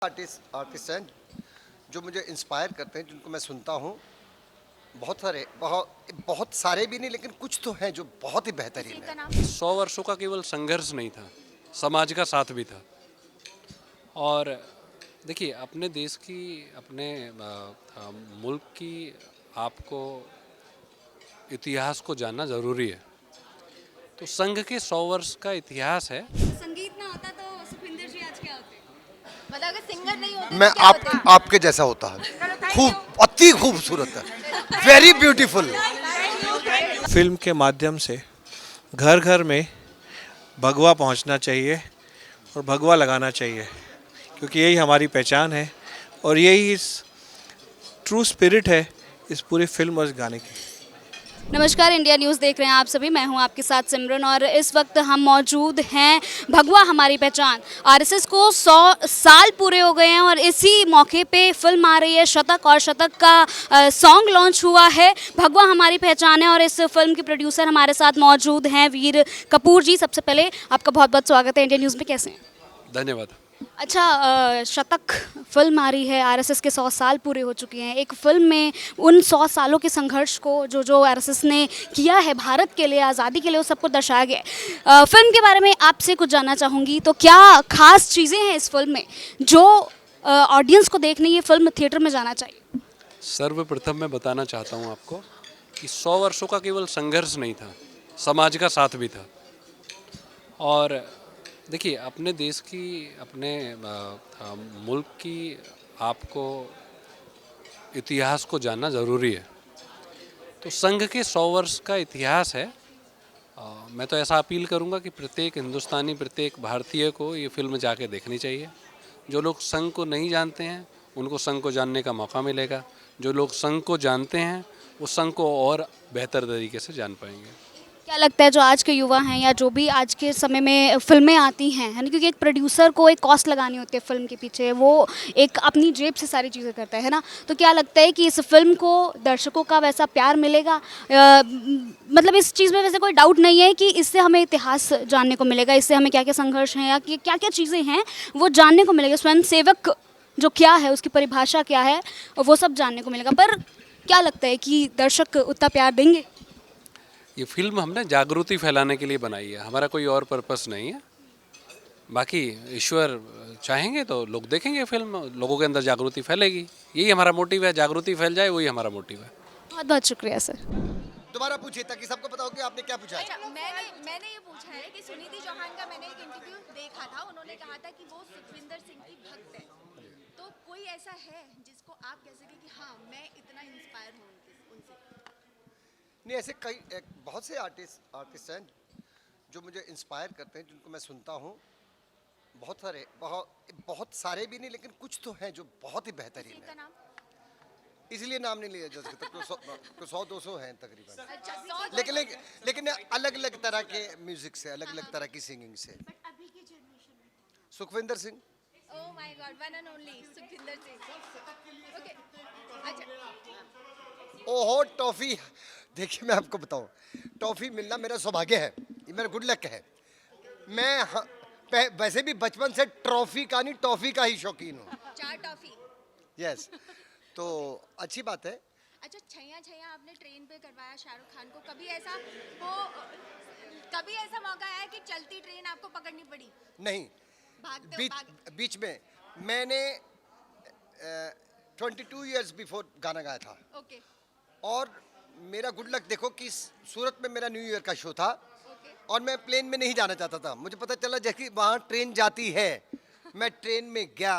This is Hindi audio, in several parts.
आर्टिस्ट हैं जो मुझे इंस्पायर करते हैं, जिनको मैं सुनता हूँ। बहुत सारे भी नहीं, लेकिन कुछ तो हैं जो बहुत ही बेहतरीन है। 100 वर्षों का केवल संघर्ष नहीं था, समाज का साथ भी था। और देखिए, अपने देश की, अपने मुल्क की आपको इतिहास को जानना ज़रूरी है। तो संघ के 100 वर्ष का इतिहास है। संगीत ना होता तो सुखविंदर जी आज क्या होते? मतलब अगर सिंगर नहीं होते मैं तो क्या होते? आपके जैसा होता है। अति खूबसूरत है, वेरी ब्यूटीफुल। फिल्म के माध्यम से घर घर में भगवा पहुंचना चाहिए और भगवा लगाना चाहिए, क्योंकि यही हमारी पहचान है और यही इस ट्रू स्पिरिट है इस पूरी फिल्म और इस गाने की। नमस्कार, इंडिया न्यूज़ देख रहे हैं आप सभी। मैं हूं आपके साथ सिमरन और इस वक्त हम मौजूद हैं भगवा हमारी पहचान। आरएसएस को 100 साल पूरे हो गए हैं और इसी मौके पे फिल्म आ रही है शतक, और शतक का सॉन्ग लॉन्च हुआ है। भगवा हमारी पहचान है और इस फिल्म के प्रोड्यूसर हमारे साथ मौजूद हैं वीर कपूर जी। सबसे पहले आपका बहुत बहुत स्वागत है इंडिया न्यूज़ में। कैसे हैं? धन्यवाद। अच्छा, शतक फिल्म आ रही है, आरएसएस के 100 साल पूरे हो चुके हैं। एक फिल्म में उन 100 सालों के संघर्ष को जो आरएसएस ने किया है भारत के लिए, आज़ादी के लिए, वो सबको दर्शाया गया है। फिल्म के बारे में आपसे कुछ जानना चाहूँगी। तो क्या खास चीज़ें हैं इस फिल्म में जो ऑडियंस को देखने ये फिल्म थिएटर में जाना चाहिए? सर्वप्रथम मैं बताना चाहता हूँ आपको कि 100 वर्षों का केवल संघर्ष नहीं था, समाज का साथ भी था। और देखिए, अपने देश की, अपने मुल्क की आपको इतिहास को जानना ज़रूरी है। तो संघ के 100 वर्ष का इतिहास है। मैं तो ऐसा अपील करूंगा कि प्रत्येक हिंदुस्तानी, प्रत्येक भारतीय को ये फिल्म जाके देखनी चाहिए। जो लोग संघ को नहीं जानते हैं उनको संघ को जानने का मौका मिलेगा। जो लोग संघ को जानते हैं वो संघ को और बेहतर तरीके से जान पाएंगे। क्या लगता है जो आज के युवा हैं या जो भी आज के समय में फिल्में आती हैं, है ना, क्योंकि एक प्रोड्यूसर को एक कॉस्ट लगानी होती है फिल्म के पीछे, वो एक अपनी जेब से सारी चीज़ें करता है ना, तो क्या लगता है कि इस फिल्म को दर्शकों का वैसा प्यार मिलेगा? मतलब इस चीज़ में वैसे कोई डाउट नहीं है कि इससे हमें इतिहास जानने को मिलेगा, इससे हमें क्या क्या संघर्ष हैं या क्या क्या चीज़ें हैं वो जानने को मिलेगा, स्वयं सेवक जो क्या है, उसकी परिभाषा क्या है, वो सब जानने को मिलेगा। पर क्या लगता है कि दर्शक उतना प्यार देंगे? ये फिल्म हमने जागृति फैलाने के लिए बनाई है, हमारा कोई और पर्पस नहीं है। बाकी ईश्वर चाहेंगे तो लोग देखेंगे फिल्म, लोगों के अंदर जागृति फैलेगी। यही हमारा मोटिव है, जागृति फैल जाए, वही हमारा मोटिव है। बहुत बहुत शुक्रिया सर। दोबारा पूछिए ताकि सबको पता हो कि आपने क्या पूछा है। अच्छा, मैंने ये पूछा है कि सुनीति चौहान का मैंने एक इंटरव्यू देखा था, उन्होंने कहा था कि वो सुखविंदर सिंह की भक्त है। तो कोई ऐसा है जिसको आप कह सके कि हाँ, मैं इतना इंस्पायर हूँ उनसे? नहीं, ऐसे बहुत से आर्टिस्ट हैं जो मुझे इंस्पायर करते हैं, जिनको मैं सुनता हूँ। बहुत सारे भी नहीं, लेकिन कुछ तो हैं जो बहुत ही बेहतरीन किसी का है। नाम? इसलिए नाम नहीं लिया जा सकता। 100-200 हैं तकरीबन। अच्छा, 100 लेकिन अलग अलग तरह के म्यूजिक से, अलग अलग तरह की सिंगिंग से। अभी की जनरेशन में Sukhwinder Singh. Oh my god, one and only Sukhwinder Singh. Okay, अच्छा, ओहो, टॉफी। देखिए, मैं आपको बताऊं, टॉफी मिलना मेरा सौभाग्य है, ये मेरा गुड लक है। वैसे भी बचपन से ट्रॉफी का नहीं, टॉफी का ही शौकीन हूँ। 4 टॉफी। यस, तो अच्छी बात है। अच्छा, छैया छैया आपने ट्रेन पे करवाया शाहरुख खान को। कभी ऐसा मौका आया कि चलती ट्रेन आपको पकड़नी पड़ी? नहीं, बीच में मैंने 22 इयर्स बिफोर गाना गाया था। ओके, और मेरा गुड लक देखो कि सूरत में मेरा न्यू ईयर का शो था ओके। और मैं प्लेन में नहीं जाना चाहता था। मुझे पता चला जैसे वहाँ ट्रेन जाती है, मैं ट्रेन में गया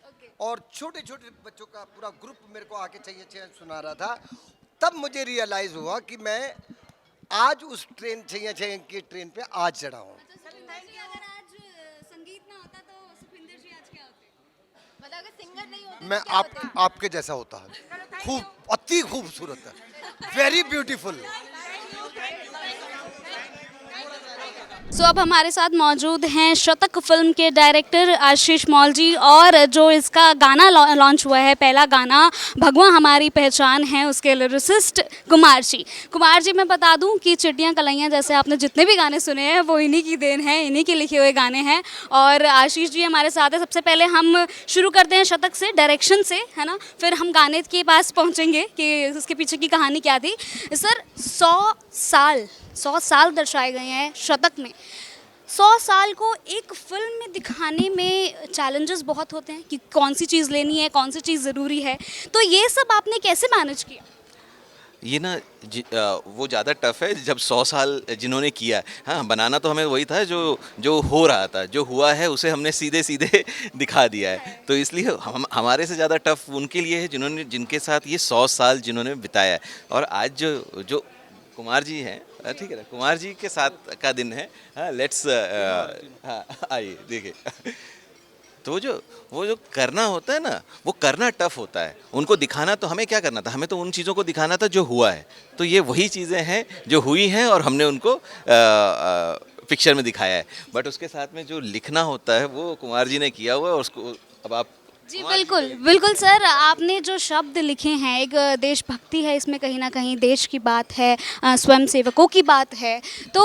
ओके। और छोटे छोटे बच्चों का पूरा ग्रुप मेरे को आके चाहिए चाहिए सुना रहा था। तब मुझे रियलाइज़ हुआ कि मैं आज उस ट्रेन चाहिए चाहिए की ट्रेन पे आज चढ़ा हूँ। अगर आज संगीत ना होता तो सुखविंदर जी आज क्या होते? मतलब अगर सिंगर नहीं होते मैं तो क्या होते? आपके जैसा होता है। अति खूबसूरत है, वेरी ब्यूटीफुल। सो अब हमारे साथ मौजूद हैं शतक फिल्म के डायरेक्टर आशीष मौल जी, और जो इसका गाना लॉन्च हुआ है, पहला गाना भगवा हमारी पहचान है, उसके लिरिसिस्ट कुमार जी। कुमार जी, मैं बता दूं कि चिट्टियां कलाइयां जैसे आपने जितने भी गाने सुने हैं वो इन्हीं की देन है, इन्हीं के लिखे हुए गाने हैं। और आशीष जी हमारे साथ है। सबसे पहले हम शुरू करते हैं शतक से, डायरेक्शन से, है ना, फिर हम गाने के पास पहुँचेंगे कि उसके पीछे की कहानी क्या थी। सर, 100 साल दर्शाए गए हैं शतक में। 100 साल को एक फिल्म में दिखाने में चैलेंजेस बहुत होते हैं कि कौन सी चीज़ लेनी है, कौन सी चीज़ ज़रूरी है, तो ये सब आपने कैसे मैनेज किया? ये ना वो ज़्यादा टफ है जब 100 साल जिन्होंने किया है। हाँ, बनाना तो हमें वही था जो जो हो रहा था, जो हुआ है उसे हमने सीधे सीधे दिखा दिया है। तो इसलिए हमारे से ज़्यादा टफ उनके लिए है जिनके साथ ये 100 साल जिन्होंने बिताया है। और आज जो कुमार जी हैं, ठीक है ना, कुमार जी के साथ का दिन है। हाँ, लेट्स आइए देखिए। तो वो जो करना होता है ना, वो करना टफ होता है। उनको दिखाना तो हमें क्या करना था, हमें तो उन चीज़ों को दिखाना था जो हुआ है। तो ये वही चीज़ें हैं जो हुई हैं और हमने उनको पिक्चर में दिखाया है। बट उसके साथ में जो लिखना होता है वो कुमार जी ने किया हुआ है। और उसको अब आप जी बिल्कुल बिल्कुल सर, आपने जो शब्द लिखे हैं, एक देशभक्ति है इसमें, कहीं ना कहीं देश की बात है, स्वयं सेवकों की बात है। तो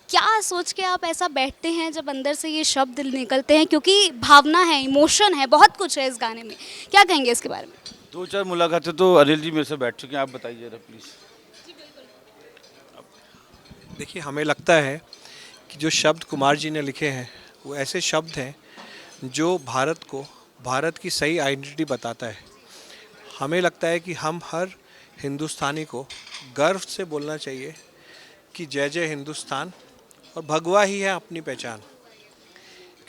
क्या सोच के आप ऐसा बैठते हैं जब अंदर से ये शब्द निकलते हैं, क्योंकि भावना है, इमोशन है, बहुत कुछ है इस गाने में, क्या कहेंगे इसके बारे में? 2-4 मुलाकातें तो अनिल जी मेरे से बैठ चुके हैं, आप बताइए जरा प्लीज़। देखिए, हमें लगता है कि जो शब्द कुमार जी ने लिखे हैं वो ऐसे शब्द हैं जो भारत की सही आइडेंटिटी बताता है। हमें लगता है कि हम हर हिंदुस्तानी को गर्व से बोलना चाहिए कि जय जय हिंदुस्तान, और भगवा ही है अपनी पहचान,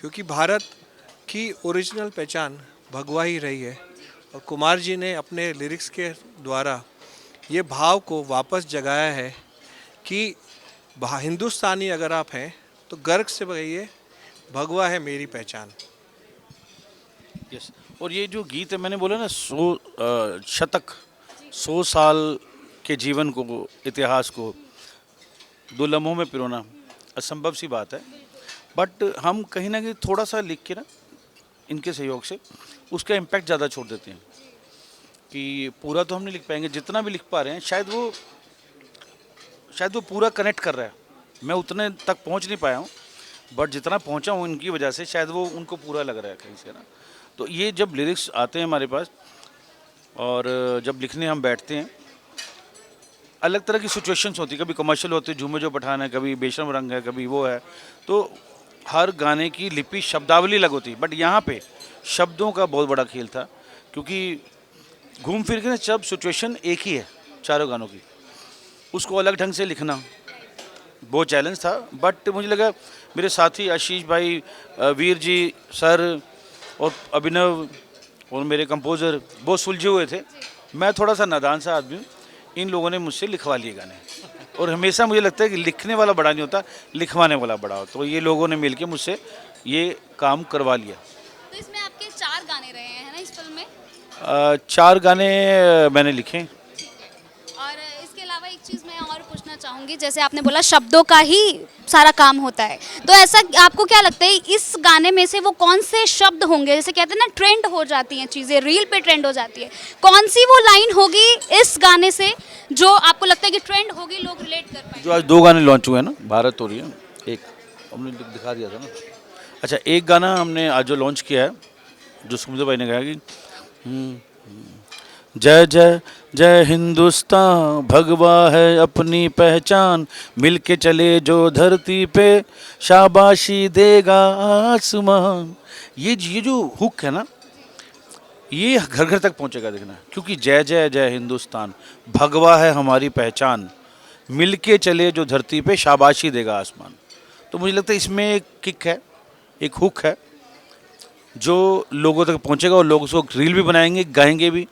क्योंकि भारत की ओरिजिनल पहचान भगवा ही रही है। और कुमार जी ने अपने लिरिक्स के द्वारा ये भाव को वापस जगाया है कि हिंदुस्तानी अगर आप हैं तो गर्व से कहिए, भगवा है मेरी पहचान। यस, और ये जो गीत है, मैंने बोला ना, 100 साल के जीवन को, इतिहास को 2 लम्हों में पिरोना असंभव सी बात है। बट हम कहीं ना कहीं थोड़ा सा लिख के ना, इनके सहयोग से उसका इम्पैक्ट ज़्यादा छोड़ देते हैं कि पूरा तो हम नहीं लिख पाएंगे, जितना भी लिख पा रहे हैं शायद वो पूरा कनेक्ट कर रहा है। मैं उतने तक पहुंच नहीं पाया हूं, बट जितना पहुंचा हूं इनकी वजह से शायद वो उनको पूरा लग रहा है कहीं से ना। तो ये जब लिरिक्स आते हैं हमारे पास और जब लिखने हम बैठते हैं, अलग तरह की सिचुएशंस होती है, कभी कमर्शियल होती है, झूमे जो पठान है, कभी बेशरम रंग है, कभी वो है। तो हर गाने की लिपि, शब्दावली अलग होती है। बट यहाँ पे शब्दों का बहुत बड़ा खेल था, क्योंकि घूम फिर के ना सब सिचुएशन एक ही है चारों गानों की, उसको अलग ढंग से लिखना बहुत चैलेंज था। बट मुझे लगा मेरे साथी आशीष भाई, वीर जी सर और अभिनव और मेरे कंपोज़र बहुत सुलझे हुए थे। मैं थोड़ा सा नादान सा आदमी हूँ, इन लोगों ने मुझसे लिखवा लिए गाने। और हमेशा मुझे लगता है कि लिखने वाला बड़ा नहीं होता, लिखवाने वाला बड़ा होता। तो ये लोगों ने मिलके मुझसे ये काम करवा लिया। तो इसमें आपके 4 गाने रहे हैं ना इस फिल्म में? 4 गाने मैंने लिखे। और इसके अलावा एक चीज़ मैं और पूछना चाहूँगी, जैसे आपने बोला शब्दों का ही सारा काम होता है, तो ऐसा आपको क्या लगता है इस गाने में से वो कौन से शब्द होंगे, जैसे कहते हैं ना ट्रेंड हो जाती हैं चीज़ें, रील पे ट्रेंड हो जाती है, कौन सी वो लाइन होगी इस गाने से जो आपको लगता है कि ट्रेंड होगी, लोग रिलेट कर पाएंगे? जो आज 2 गाने लॉन्च हुए हैं ना, भारत हो रही है, एक हमने दिखा दिया था ना। अच्छा, एक गाना हमने आज जो लॉन्च किया है, जो सुमित भाई ने गाया कि जय जय जय हिंदुस्तान, भगवा है अपनी पहचान, मिलके चले जो धरती पे, शाबाशी देगा आसमान। ये जो हुक है ना, ये घर घर तक पहुंचेगा, देखना। क्योंकि जय जय जय हिंदुस्तान, भगवा है हमारी पहचान, मिलके चले जो धरती पे, शाबाशी देगा आसमान। तो मुझे लगता है इसमें एक किक है, एक हुक है जो लोगों तक पहुंचेगा और लोग उसको रील भी बनाएंगे, गाएंगे भी,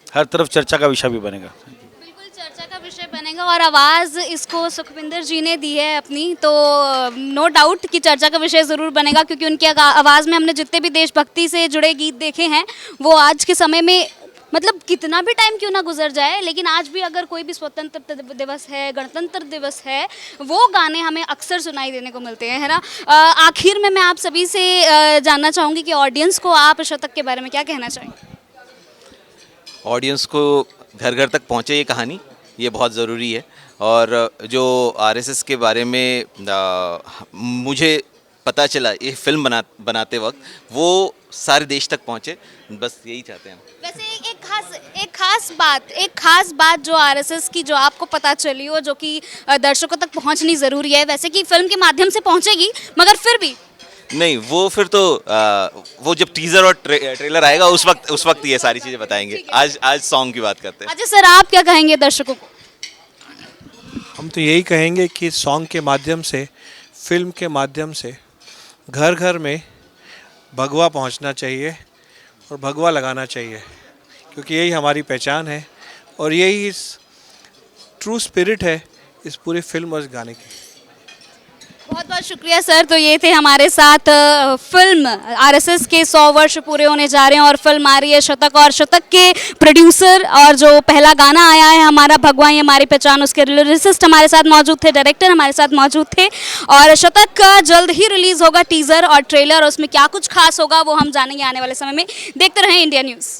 हर तरफ चर्चा का विषय भी बनेगा। बिल्कुल चर्चा का विषय बनेगा, और आवाज़ इसको सुखविंदर जी ने दी है अपनी, तो नो डाउट कि चर्चा का विषय ज़रूर बनेगा, क्योंकि उनकी आवाज़ में हमने जितने भी देशभक्ति से जुड़े गीत देखे हैं वो आज के समय में मतलब कितना भी टाइम क्यों ना गुजर जाए, लेकिन आज भी अगर कोई भी स्वतंत्रता दिवस है, गणतंत्र दिवस है, वो गाने हमें अक्सर सुनाई देने को मिलते हैं, है ना। आखिर में मैं आप सभी से जानना चाहूँगी कि ऑडियंस को आप शतक के बारे में क्या कहना चाहेंगे। ऑडियंस को घर घर तक पहुँचे ये कहानी, ये बहुत ज़रूरी है। और जो आरएसएस के बारे में मुझे पता चला ये फिल्म बनाते वक्त, वो सारे देश तक पहुँचे, बस यही चाहते हैं हम। वैसे एक खास बात जो आरएसएस की जो आपको पता चली हो, जो कि दर्शकों तक पहुंचनी ज़रूरी है, वैसे कि फिल्म के माध्यम से पहुंचेगी, मगर फिर भी नहीं, वो फिर तो वो जब टीजर और ट्रेलर आएगा उस वक्त ये सारी चीज़ें बताएंगे। आज सॉन्ग की बात करते हैं। अच्छा सर, आप क्या कहेंगे दर्शकों को। हम तो यही कहेंगे कि सॉन्ग के माध्यम से, फिल्म के माध्यम से घर घर में भगवा पहुंचना चाहिए और भगवा लगाना चाहिए, क्योंकि यही हमारी पहचान है और यही इस ट्रू स्पिरिट है इस पूरी फिल्म और इस गाने की। बहुत बहुत शुक्रिया सर। तो ये थे हमारे साथ फिल्म आरएसएस के 100 वर्ष पूरे होने जा रहे हैं और फिल्म आ रही है शतक, और शतक के प्रोड्यूसर और जो पहला गाना आया है हमारा भगवा ये हमारी पहचान, उसके लिरिसिस्ट हमारे साथ मौजूद थे, डायरेक्टर हमारे साथ मौजूद थे। और शतक का जल्द ही रिलीज़ होगा टीज़र और ट्रेलर, और उसमें क्या कुछ खास होगा वो हम जानेंगे आने वाले समय में। देखते रहें इंडिया न्यूज़।